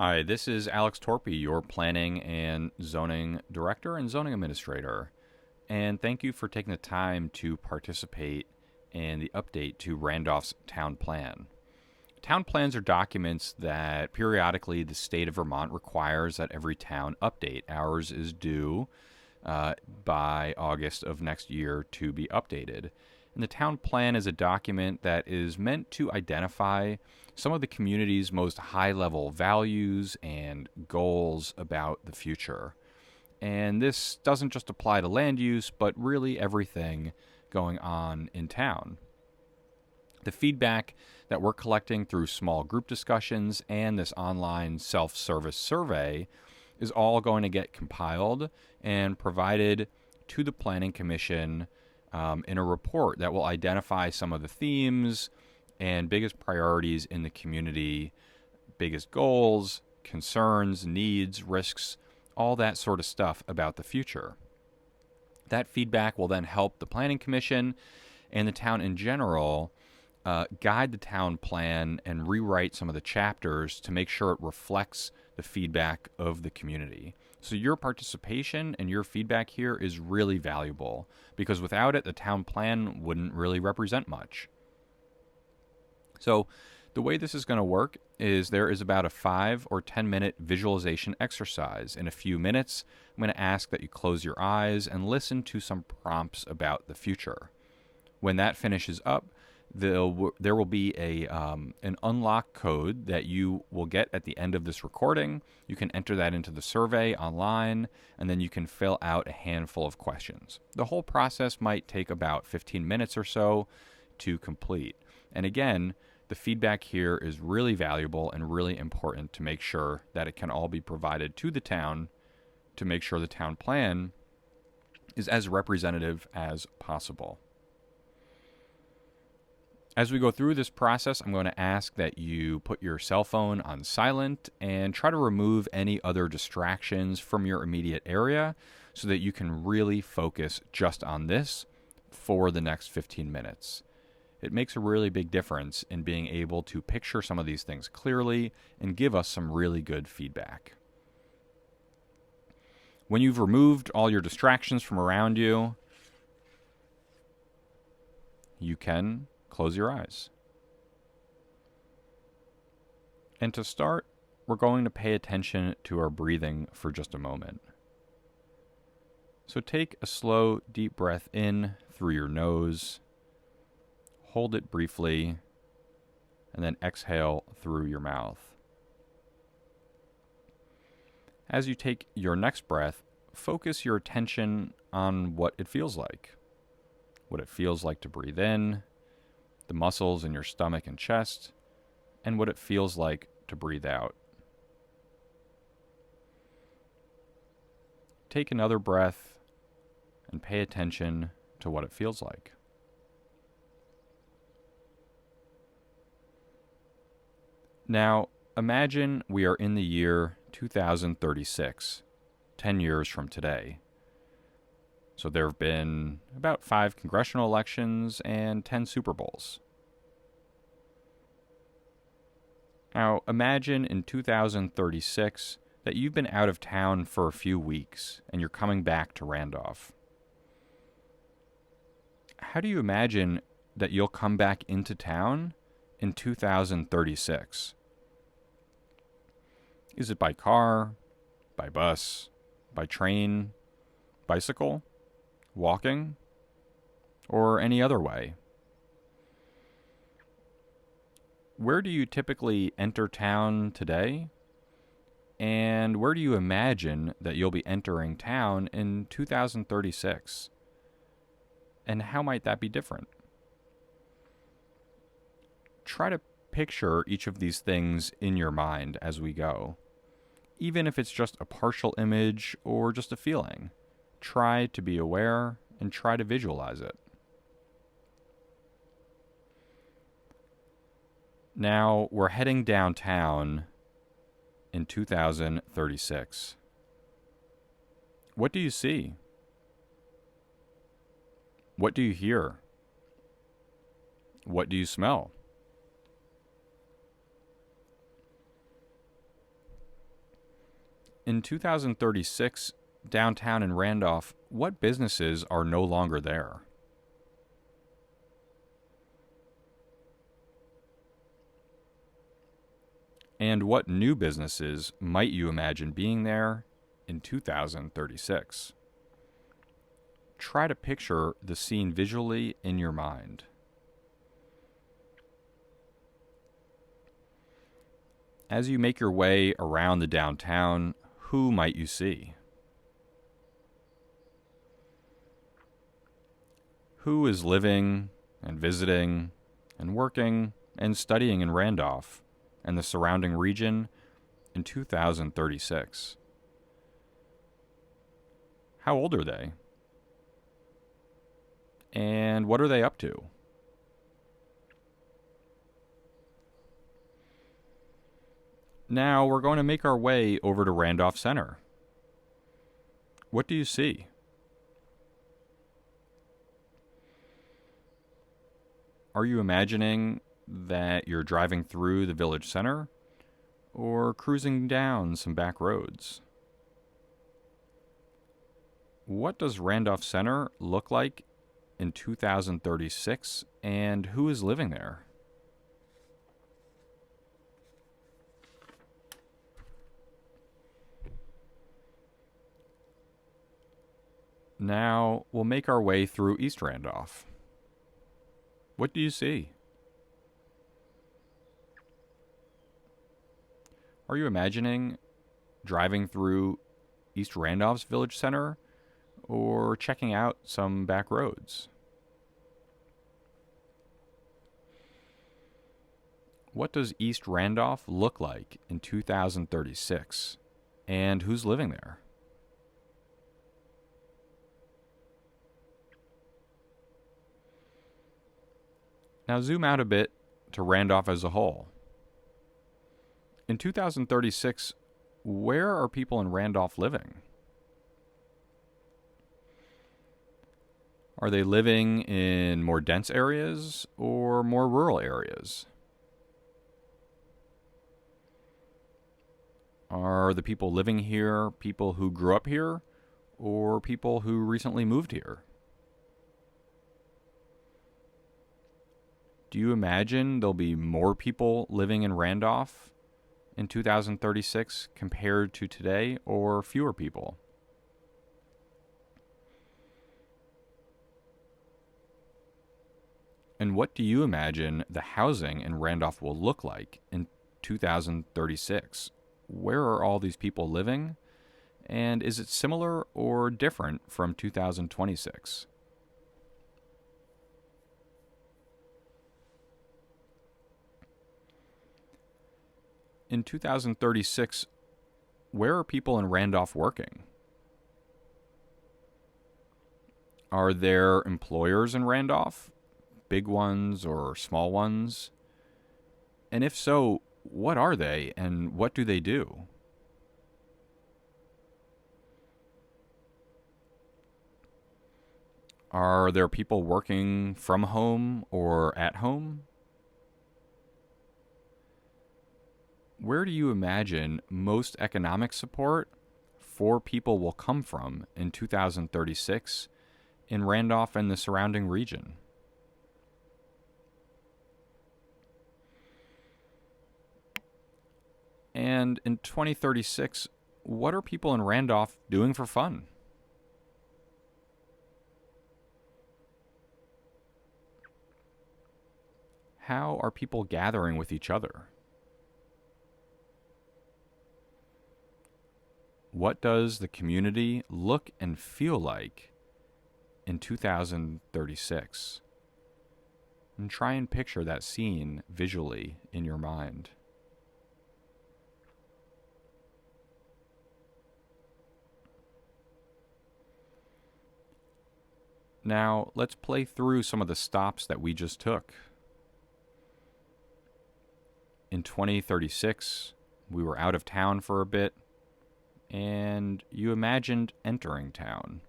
Hi, this is Alex Torpy, your Planning and Zoning Director and Zoning Administrator. And thank you for taking the time to participate in the update to Randolph's Town Plan. Town plans are documents that periodically the state of Vermont requires that every town update. Ours is due by August of next year to be updated. And the town plan is a document that is meant to identify some of the community's most high level values and goals about the future. And this doesn't just apply to land use, but really everything going on in town. The feedback that we're collecting through small group discussions and this online self service survey is all going to get compiled and provided to the Planning Commission in a report that will identify some of the themes and biggest priorities in the community, biggest goals, concerns, needs, risks, all that sort of stuff about the future. That feedback will then help the Planning Commission and the town in general guide the town plan and rewrite some of the chapters to make sure it reflects the feedback of the community. So your participation and your feedback here is really valuable because without it, the town plan wouldn't really represent much. So the way this is going to work is there is about a 5 or 10 minute visualization exercise. In a few minutes, I'm going to ask that you close your eyes and listen to some prompts about the future. When that finishes up, there will be an unlock code that you will get at the end of this recording. You can enter that into the survey online, and then you can fill out a handful of questions. The whole process might take about 15 minutes or so to complete. And again, the feedback here is really valuable and really important to make sure that it can all be provided to the town to make sure the town plan is as representative as possible. As we go through this process, I'm going to ask that you put your cell phone on silent and try to remove any other distractions from your immediate area so that you can really focus just on this for the next 15 minutes. It makes a really big difference in being able to picture some of these things clearly and give us some really good feedback. When you've removed all your distractions from around you, you can close your eyes. And to start, we're going to pay attention to our breathing for just a moment. So take a slow, deep breath in through your nose, hold it briefly, and then exhale through your mouth. As you take your next breath, focus your attention on what it feels like. What it feels like to breathe in, the muscles in your stomach and chest, and what it feels like to breathe out. Take another breath and pay attention to what it feels like. Now, imagine we are in the year 2036, 10 years from today. So there have been about 5 congressional elections and 10 Super Bowls. Now, imagine in 2036 that you've been out of town for a few weeks and you're coming back to Randolph. How do you imagine that you'll come back into town in 2036? Is it by car, by bus, by train, bicycle, walking, or any other way? Where do you typically enter town today? And where do you imagine that you'll be entering town in 2036? And how might that be different? Try to picture each of these things in your mind as we go. Even if it's just a partial image or just a feeling, try to be aware and try to visualize it. Now we're heading downtown in 2036. What do you see? What do you hear? What do you smell? In 2036, downtown in Randolph, what businesses are no longer there? And what new businesses might you imagine being there in 2036? Try to picture the scene visually in your mind. As you make your way around the downtown, who might you see? Who is living and visiting and working and studying in Randolph and the surrounding region in 2036? How old are they? And what are they up to? Now we're going to make our way over to Randolph Center. What do you see? Are you imagining that you're driving through the village center or cruising down some back roads? What does Randolph Center look like in 2036, and who is living there? Now we'll make our way through East Randolph. What do you see? Are you imagining driving through East Randolph's village center or checking out some back roads? What does East Randolph look like in 2036? And who's living there? Now zoom out a bit to Randolph as a whole. In 2036, where are people in Randolph living? Are they living in more dense areas or more rural areas? Are the people living here people who grew up here or people who recently moved here? Do you imagine there'll be more people living in Randolph in 2036 compared to today, or fewer people? And what do you imagine the housing in Randolph will look like in 2036? Where are all these people living? And is it similar or different from 2026? In 2036, where are people in Randolph working? Are there employers in Randolph? Big ones or small ones? And if so, what are they and what do they do? Are there people working from home or at home? Where do you imagine most economic support for people will come from in 2036 in Randolph and the surrounding region? And in 2036, what are people in Randolph doing for fun? How are people gathering with each other? What does the community look and feel like in 2036? And try and picture that scene visually in your mind. Now, let's play through some of the stops that we just took. In 2036, we were out of town for a bit, and you imagined entering town.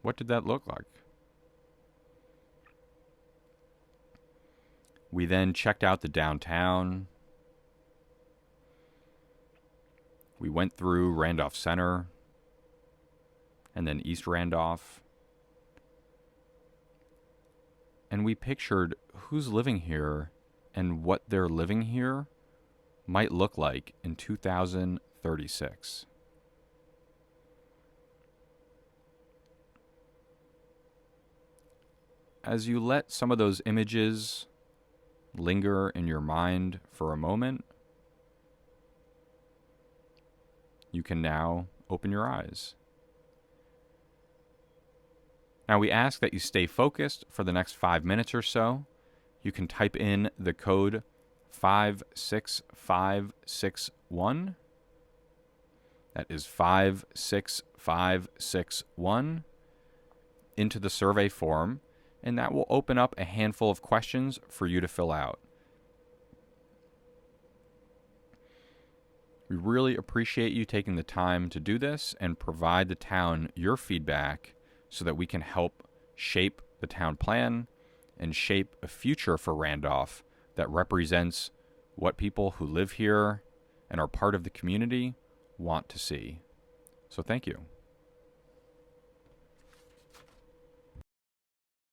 What did that look like? We then checked out the downtown. We went through Randolph Center and then East Randolph. And we pictured who's living here and what their living here might look like in 2036. As you let some of those images linger in your mind for a moment, you can now open your eyes. Now we ask that you stay focused for the next 5 minutes or so. You can type in the code 56561. That is 56561 into the survey form, and that will open up a handful of questions for you to fill out. We really appreciate you taking the time to do this and provide the town your feedback so that we can help shape the town plan and shape a future for Randolph that represents what people who live here and are part of the community want to see. So thank you.